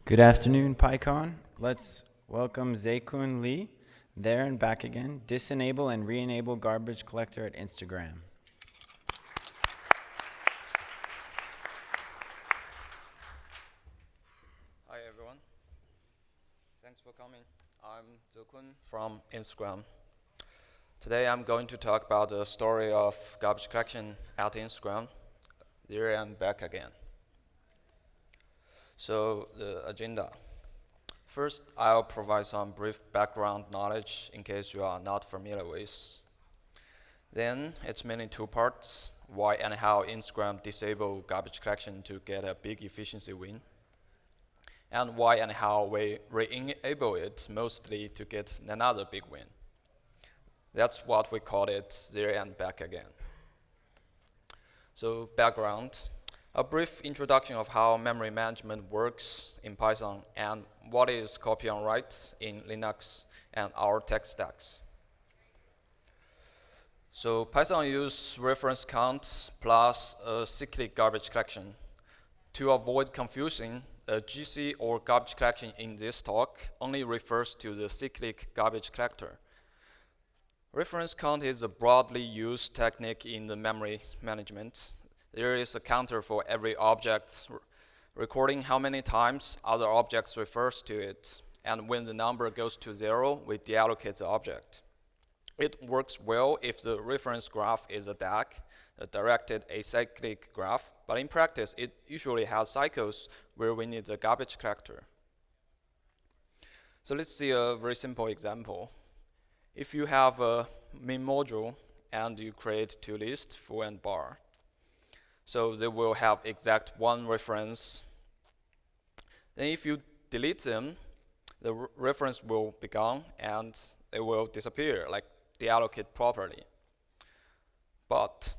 Good afternoon, PyCon. Let's welcome Zekun Li, there and back again. Disenable and re-enable garbage collector at INSTACRAM. Hi everyone. Thanks for coming. I'm Zekun from INSTACRAM. Today I'm going to talk about the story of garbage collection at INSTACRAM, there and back again. So the agenda. First, I'll provide some brief background knowledge in case you are not familiar with. Then it's mainly two parts: why and how INSTACRAM disable garbage collection to get a big efficiency win, and why and how we re-enable it mostly to get another big win. That's what we call it there and back again. So background. A brief introduction of how memory management works in Python and what is copy and write in Linux and our tech stacks. So Python uses reference count plus a cyclic garbage collection. To avoid confusion, a GC or garbage collection in this talk only refers to the cyclic garbage collector. Reference count is a broadly used technique in the memory management. There is a counter for every object, recording how many times other objects refers to it, and when the number goes to 0, we deallocate the object. It works well if the reference graph is a DAG, a directed acyclic graph, but in practice it usually has cycles where we need the garbage collector. So let's see a very simple example. If you have a main module and you create two lists, full and bar, so they will have exact one reference. Then if you delete them, the reference will be gone and they will disappear, like deallocate properly. But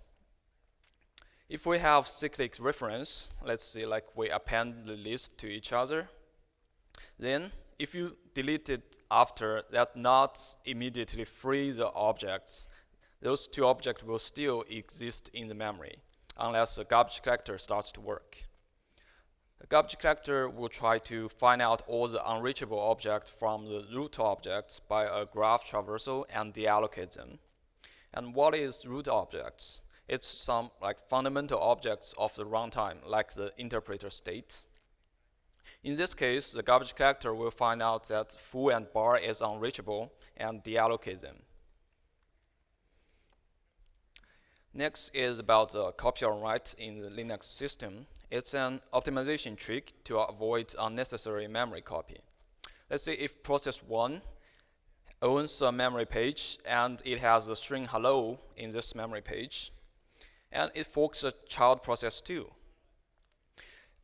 if we have cyclic reference, let's say like we append the list to each other, then if you delete it after that, not immediately free the objects, those two objects will still exist in the memory unless the garbage collector starts to work. The garbage collector will try to find out all the unreachable objects from the root objects by a graph traversal and deallocate them. And what is root objects? It's some like fundamental objects of the runtime, like the interpreter state. In this case, the garbage collector will find out that full and bar is unreachable and deallocate them. Next is about the copy and write in the Linux system. It's an optimization trick to avoid unnecessary memory copy. Let's say if process 1 owns a memory page and it has the string hello in this memory page, and it forks a child process 2.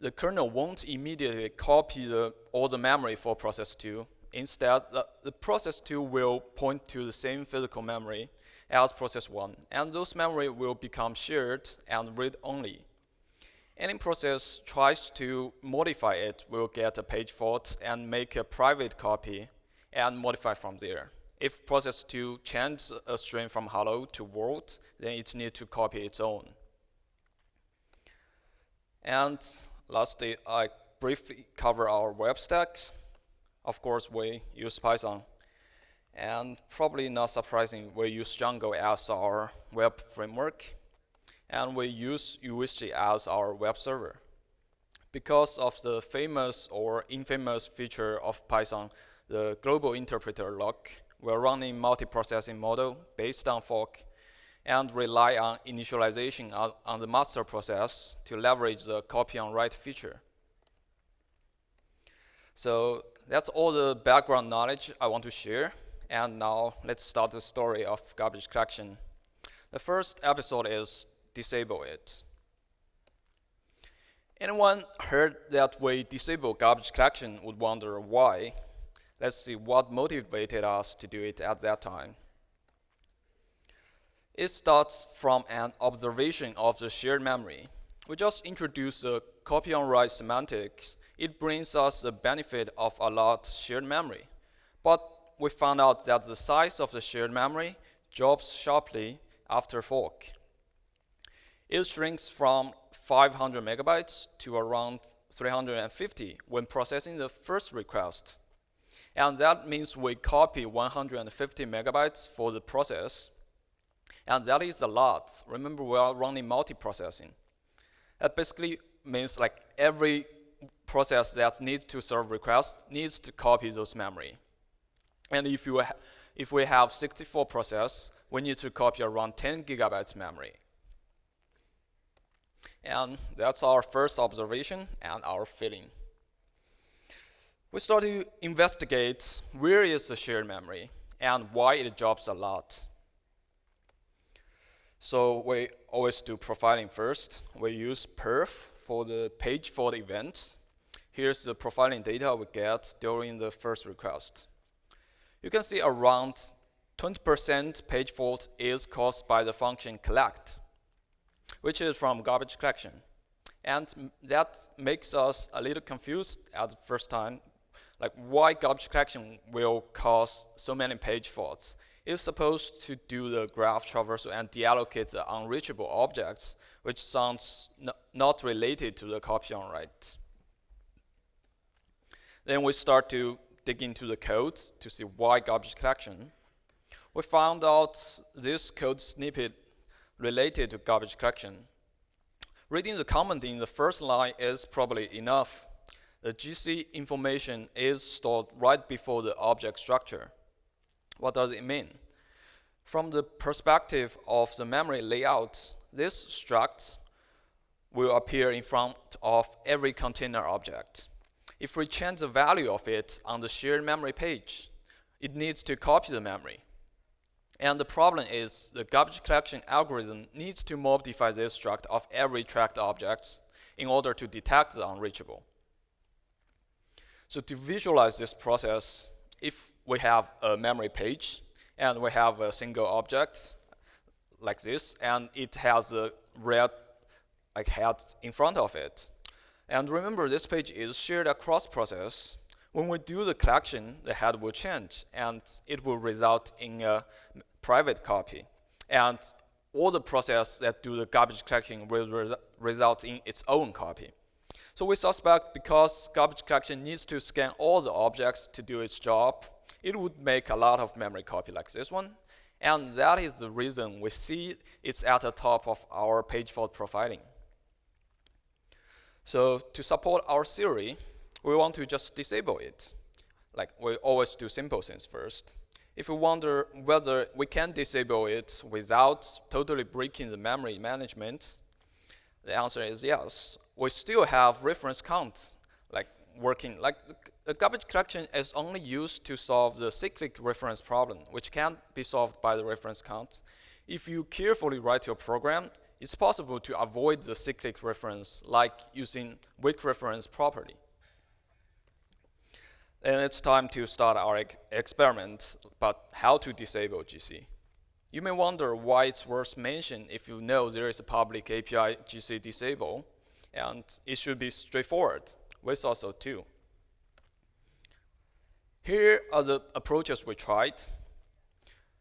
The kernel won't immediately copy all the memory for process 2. Instead, the process 2 will point to the same physical memory as process 1, and those memory will become shared and read-only. Any process tries to modify it will get a page fault and make a private copy and modify from there. If process 2 changes a string from hello to world, then it needs to copy its own. And lastly, I briefly cover our web stacks. Of course, we use Python. And probably not surprising, we use Django as our web framework, and we use USG as our web server. Because of the famous or infamous feature of Python, the global interpreter lock, we're running multi-processing model based on fork and rely on initialization on the master process to leverage the copy and write feature. So that's all the background knowledge I want to share. And now let's start the story of garbage collection. The first episode is disable it. Anyone heard that we disable garbage collection would wonder why. Let's see what motivated us to do it at that time. It starts from an observation of the shared memory. We just introduced the copy and write semantics. It brings us the benefit of a lot shared memory. But we found out that the size of the shared memory drops sharply after fork. It shrinks from 500 megabytes to around 350 when processing the first request. And that means we copy 150 megabytes for the process. And that is a lot. Remember, we are running multiprocessing. That basically means like every process that needs to serve requests needs to copy those memory. And if we have 64 processes, we need to copy around 10 gigabytes memory. And that's our first observation and our feeling. We start to investigate where is the shared memory and why it drops a lot. So we always do profiling first. We use perf for the page fault events. Here's the profiling data we get during the first request. You can see around 20% page fault is caused by the function collect, which is from garbage collection. And that makes us a little confused at the first time, like why garbage collection will cause so many page faults. It's supposed to do the graph traversal and deallocate the unreachable objects, which sounds not related to the copy on write. Then we start to dig into the code to see why garbage collection. We found out this code snippet related to garbage collection. Reading the comment in the first line is probably enough. The GC information is stored right before the object structure. What does it mean? From the perspective of the memory layout, this struct will appear in front of every container object. If we change the value of it on the shared memory page, it needs to copy the memory. And the problem is the garbage collection algorithm needs to modify this struct of every tracked object in order to detect the unreachable. So to visualize this process, if we have a memory page and we have a single object like this, and it has a red head in front of it. And remember, this page is shared across process. When we do the collection, the head will change, and it will result in a private copy. And all the process that do the garbage collection will result in its own copy. So we suspect because garbage collection needs to scan all the objects to do its job, it would make a lot of memory copy like this one. And that is the reason we see it's at the top of our page fault profiling. So to support our theory, we want to just disable it. Like we always do simple things first. If we wonder whether we can disable it without totally breaking the memory management, the answer is yes. We still have reference count working. The garbage collection is only used to solve the cyclic reference problem, which can be solved by the reference count. If you carefully write your program, it's possible to avoid the cyclic reference, like using weak reference property. Then it's time to start our experiment, but how to disable GC. You may wonder why it's worth mentioning if you know there is a public API GC disable, and it should be straightforward. We thought so too. Here are the approaches we tried.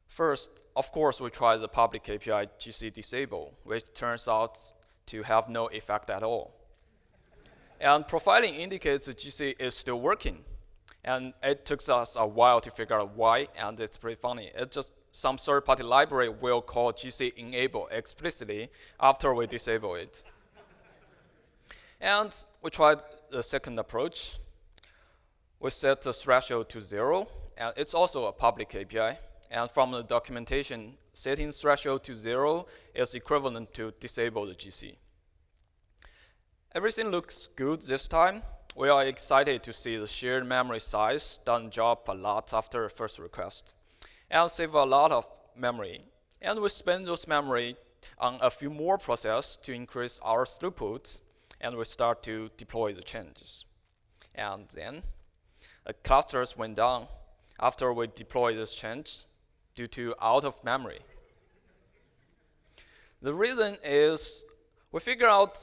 First, of course, we tried the public API GC disable, which turns out to have no effect at all. And profiling indicates that GC is still working. And it took us a while to figure out why, and it's pretty funny. It's just some third-party library will call GC enable explicitly after we disable it. And we tried the second approach. We set the threshold to 0, and it's also a public API. And from the documentation, setting threshold to 0 is equivalent to disable the GC. Everything looks good this time. We are excited to see the shared memory size done drop a lot after the first request and save a lot of memory. And we spend those memory on a few more processes to increase our throughput, and we start to deploy the changes. And then the clusters went down after we deploy this change due to out of memory. The reason is we figure out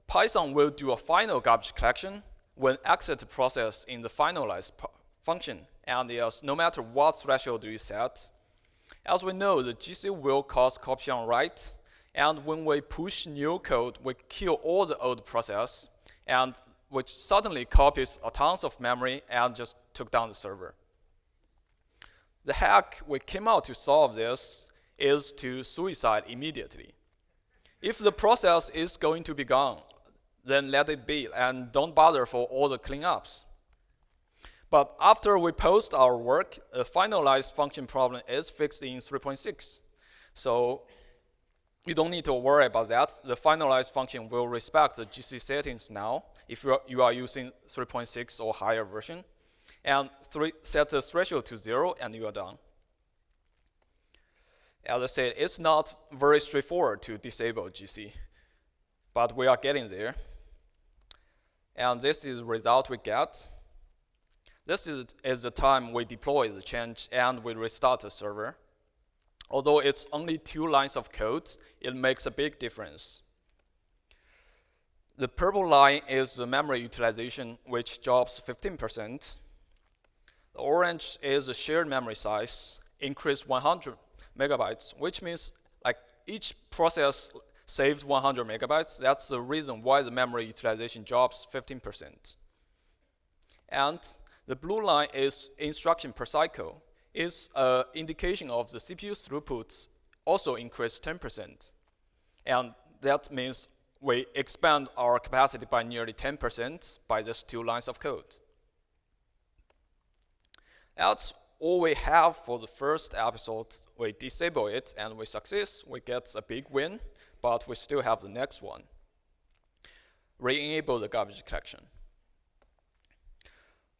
Python will do a final garbage collection when exit process in the finalize function, and yes, no matter what threshold you set. As we know, the GC will cause copy on write, and when we push new code, we kill all the old process, and which suddenly copies a tons of memory and just took down the server. The hack we came out to solve this is to suicide immediately. If the process is going to be gone, then let it be and don't bother for all the cleanups. But after we post our work, a finalized function problem is fixed in 3.6. So you don't need to worry about that. The finalized function will respect the GC settings now if you are using 3.6 or higher version. And set the threshold to 0 and you are done. As I said, it's not very straightforward to disable GC, but we are getting there. And this is the result we get. This is the time we deploy the change and we restart the server. Although it's only 2 lines of code, it makes a big difference. The purple line is the memory utilization, which drops 15%. The orange is the shared memory size, increased 100 megabytes, which means like each process saved 100 megabytes. That's the reason why the memory utilization drops 15%. And the blue line is instruction per cycle. It's an indication of the CPU throughput also increased 10%. And that means we expand our capacity by nearly 10% by just 2 lines of code. That's all we have for the first episode. We disable it and we succeed. We get a big win, but we still have the next one. Re-enable the garbage collection.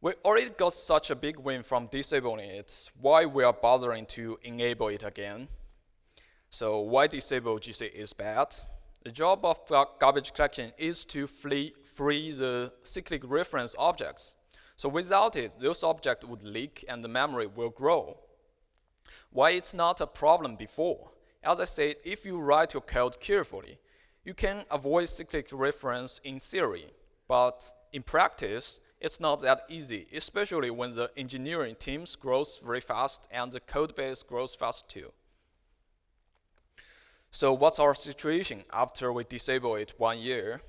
We already got such a big win from disabling it. Why we are bothering to enable it again? So why disable GC is bad? The job of garbage collection is to free the cyclic reference objects. So without it, those objects would leak and the memory will grow. Why it's not a problem before? As I said, if you write your code carefully, you can avoid cyclic reference in theory, but in practice, it's not that easy, especially when the engineering teams grows very fast and the code base grows fast too. So what's our situation after we disable it 1 year?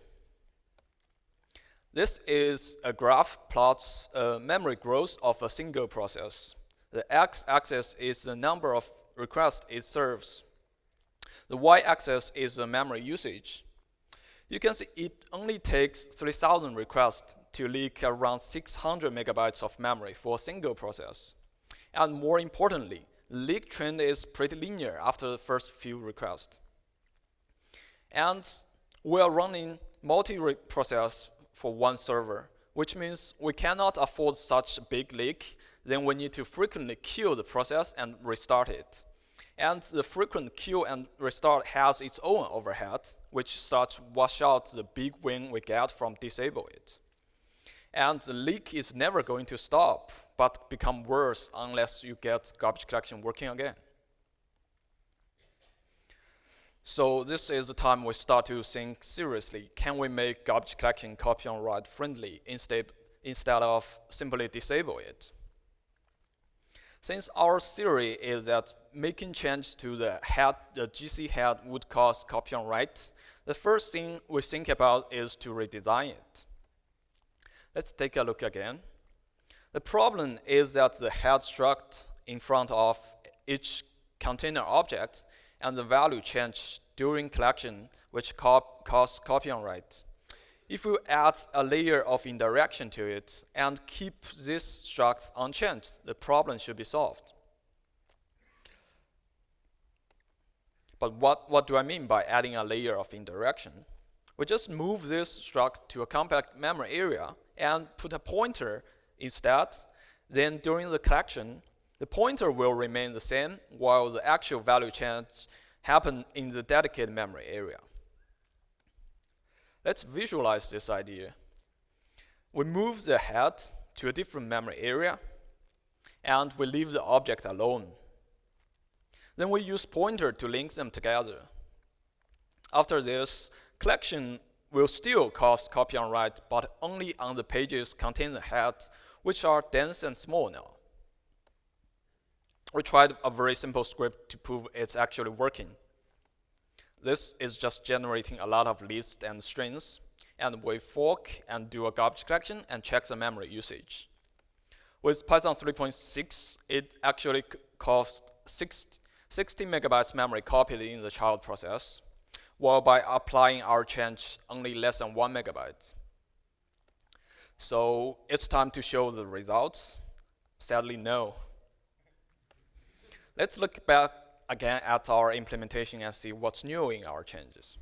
This is a graph plots memory growth of a single process. The x-axis is the number of requests it serves. The y-axis is the memory usage. You can see it only takes 3,000 requests to leak around 600 megabytes of memory for a single process. And more importantly, the leak trend is pretty linear after the first few requests. And we are running multi-process for one server, which means we cannot afford such a big leak. Then we need to frequently kill the process and restart it. And the frequent kill and restart has its own overhead, which starts to wash out the big win we get from disable it. And the leak is never going to stop, but become worse unless you get garbage collection working again. So this is the time we start to think seriously, can we make garbage collection copy on write friendly instead of simply disable it? Since our theory is that making change to the GC head would cause copy on write, the first thing we think about is to redesign it. Let's take a look again. The problem is that the head struct in front of each container object and the value change during collection, which cause copy on write. If we add a layer of indirection to it and keep this struct unchanged, the problem should be solved. But what do I mean by adding a layer of indirection? We just move this struct to a compact memory area and put a pointer instead. Then during the collection, the pointer will remain the same while the actual value change happens in the dedicated memory area. Let's visualize this idea. We move the head to a different memory area and we leave the object alone. Then we use pointer to link them together. After this, collection will still cause copy on write, but only on the pages containing the head, which are dense and small now. We tried a very simple script to prove it's actually working. This is just generating a lot of lists and strings. and we fork and do a garbage collection and check the memory usage. With Python 3.6, it actually costs 60 megabytes memory copied in the child process, while by applying our change, only less than 1 megabyte. So it's time to show the results. Sadly, no. Let's look back again at our implementation and see what's new in our changes.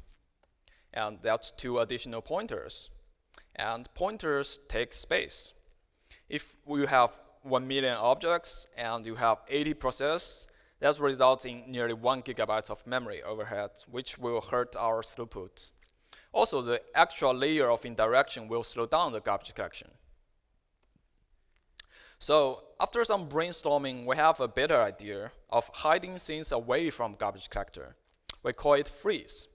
And that's 2 additional pointers. And pointers take space. If you have 1 million objects and you have 80 processes, that results in nearly 1 gigabyte of memory overhead, which will hurt our throughput. Also, the actual layer of indirection will slow down the garbage collection. So after some brainstorming, we have a better idea of hiding things away from garbage collector. We call it freeze.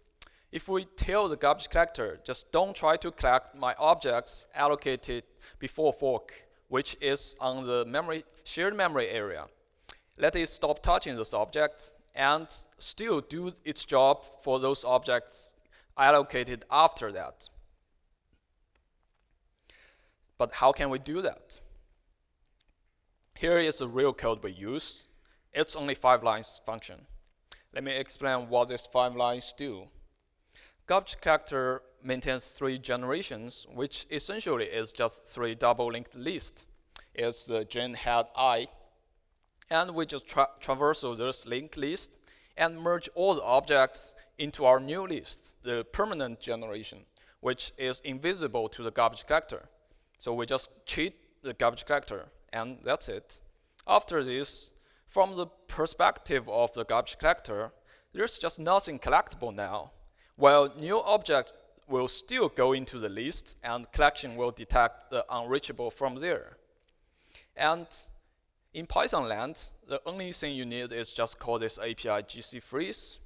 If we tell the garbage collector, just don't try to collect my objects allocated before fork, which is on the shared memory area. Let it stop touching those objects and still do its job for those objects allocated after that. But how can we do that? Here is the real code we use. It's only 5 lines function. Let me explain what these 5 lines do. Garbage collector maintains 3 generations, which essentially is just 3 double-linked lists. It's the gen head I, and we just traverse this linked list and merge all the objects into our new list, the permanent generation, which is invisible to the garbage collector. So we just cheat the garbage collector, and that's it. After this, from the perspective of the garbage collector, there's just nothing collectible now. While new objects will still go into the list, and collection will detect the unreachable from there. And in Python land, the only thing you need is just call this API gc freeze.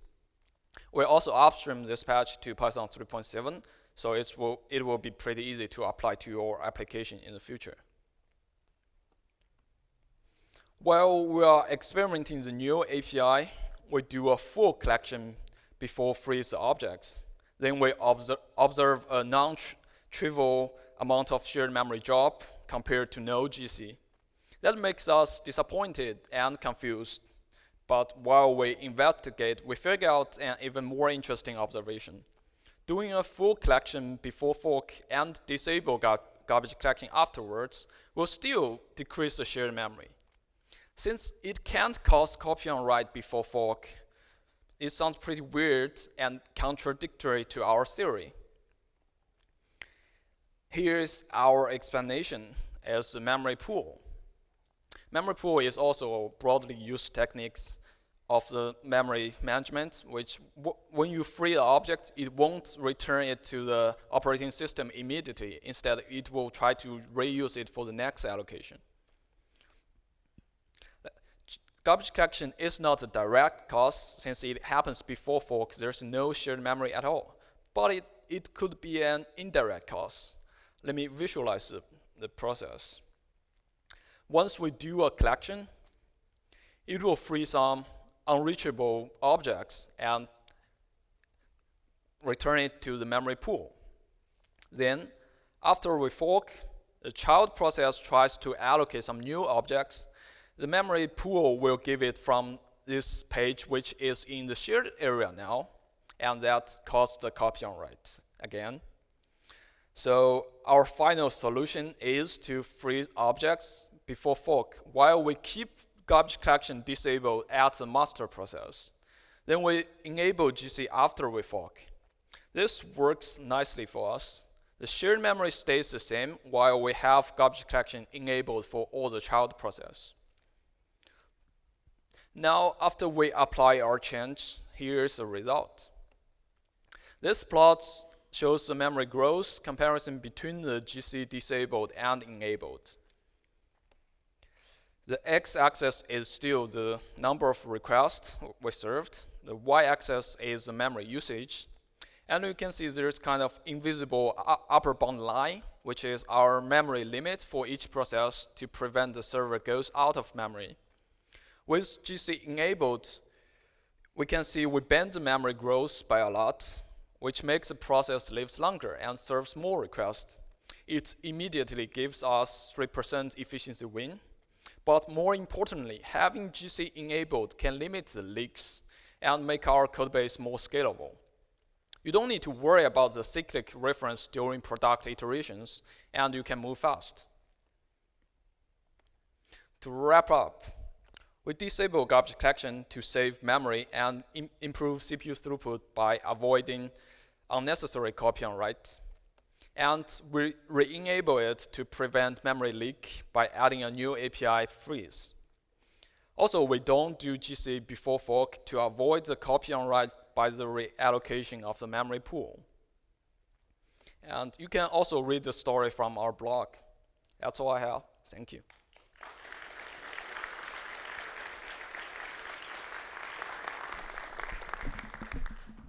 We also upstream this patch to Python 3.7, so it will be pretty easy to apply to your application in the future. While we are experimenting the new API, we do a full collection before freeze the objects. Then we observe a non-trivial amount of shared memory drop compared to no GC. That makes us disappointed and confused. But while we investigate, we figure out an even more interesting observation. Doing a full collection before fork and disable garbage collection afterwards will still decrease the shared memory. Since it can't cause copy on write before fork, it sounds pretty weird and contradictory to our theory. Here's our explanation as the memory pool. Memory pool is also a broadly used technique of the memory management, which when you free the object, it won't return it to the operating system immediately. Instead, it will try to reuse it for the next allocation. Garbage collection is not a direct cause. Since it happens before fork, there's no shared memory at all. But it could be an indirect cause. Let me visualize the process. Once we do a collection, it will free some unreachable objects and return it to the memory pool. Then, after we fork, the child process tries to allocate some new objects. The memory pool will give it from this page, which is in the shared area now, and that causes the copy on write again. So our final solution is to freeze objects before fork while we keep garbage collection disabled at the master process. Then we enable GC after we fork. This works nicely for us. The shared memory stays the same while we have garbage collection enabled for all the child process. Now, after we apply our change, here's the result. This plot shows the memory growth comparison between the GC disabled and enabled. The x-axis is still the number of requests we served. The y-axis is the memory usage. And you can see there's kind of invisible upper bound line, which is our memory limit for each process to prevent the server goes out of memory. With GC enabled, we can see we bend the memory growth by a lot, which makes the process lives longer and serves more requests. It immediately gives us 3% efficiency win. But more importantly, having GC enabled can limit the leaks and make our codebase more scalable. You don't need to worry about the cyclic reference during product iterations, and you can move fast. To wrap up, we disable garbage collection to save memory and improve CPU throughput by avoiding unnecessary copy and write. And we re-enable it to prevent memory leak by adding a new API freeze. Also, we don't do GC before fork to avoid the copy and write by the reallocation of the memory pool. And you can also read the story from our blog. That's all I have. Thank you.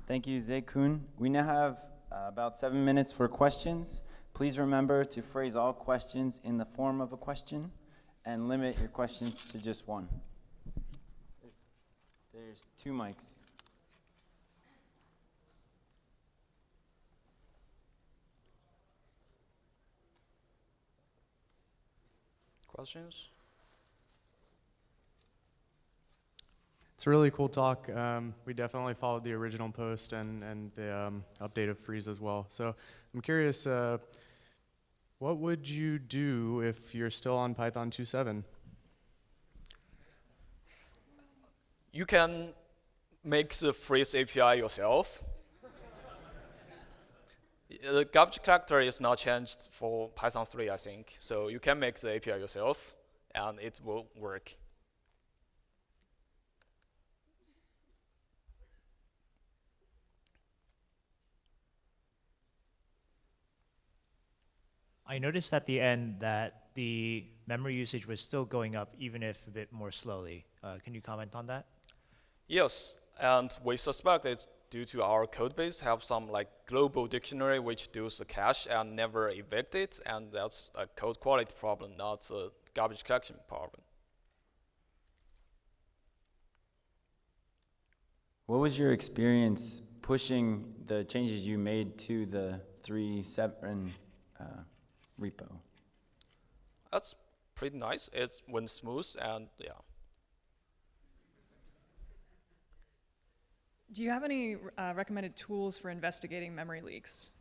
Thank you, Zekun. We now have about 7 minutes for questions. Please remember to phrase all questions in the form of a question and limit your questions to just one. There's 2 mics. Questions? It's a really cool talk. We definitely followed the original post and the updated freeze as well. So I'm curious, what would you do if you're still on Python 2.7? You can make the freeze API yourself. The garbage collector is not changed for Python 3, I think. So you can make the API yourself, and it will work. I noticed at the end that the memory usage was still going up, even if a bit more slowly. Can you comment on that? Yes, and we suspect it's due to our code base have some like global dictionary which does the cache and never evict it, and that's a code quality problem, not a garbage collection problem. What was your experience pushing the changes you made to the 3.7 repo? That's pretty nice. It went smooth, and yeah. Do you have any recommended tools for investigating memory leaks?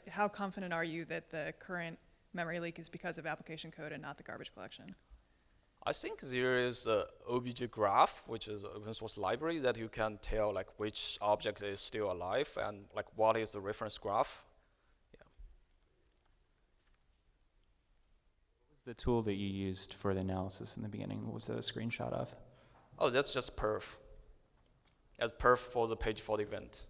How confident are you that the current memory leak is because of application code and not the garbage collection? I think there is a OBJ graph, which is an open source library that you can tell like which object is still alive and like what is the reference graph. Yeah. What was the tool that you used for the analysis in the beginning? What was that a screenshot of? Oh, that's just perf. As perf for the page fault event.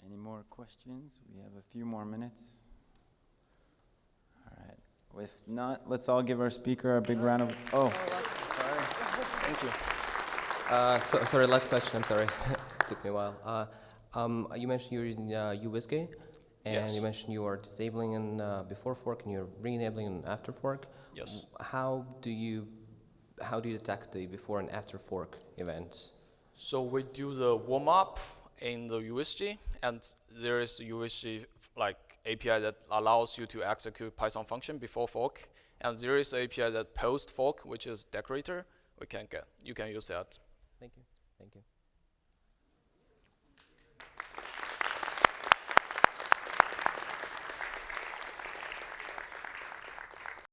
Any more questions? We have a few more minutes. All right. If not, let's all give our speaker a big round of. Oh, sorry. Thank you. Sorry, last question. I'm sorry. Took me a while. You mentioned you're using UWSGI, and yes. you mentioned you are disabling in before fork and you're re-enabling in after fork. Yes. How do you detect the before and after fork events? So we do the warm up in the USG, and there is a USG like API that allows you to execute Python function before fork, and there is an API that post fork, which is decorator. You can use that. Thank you. Thank you.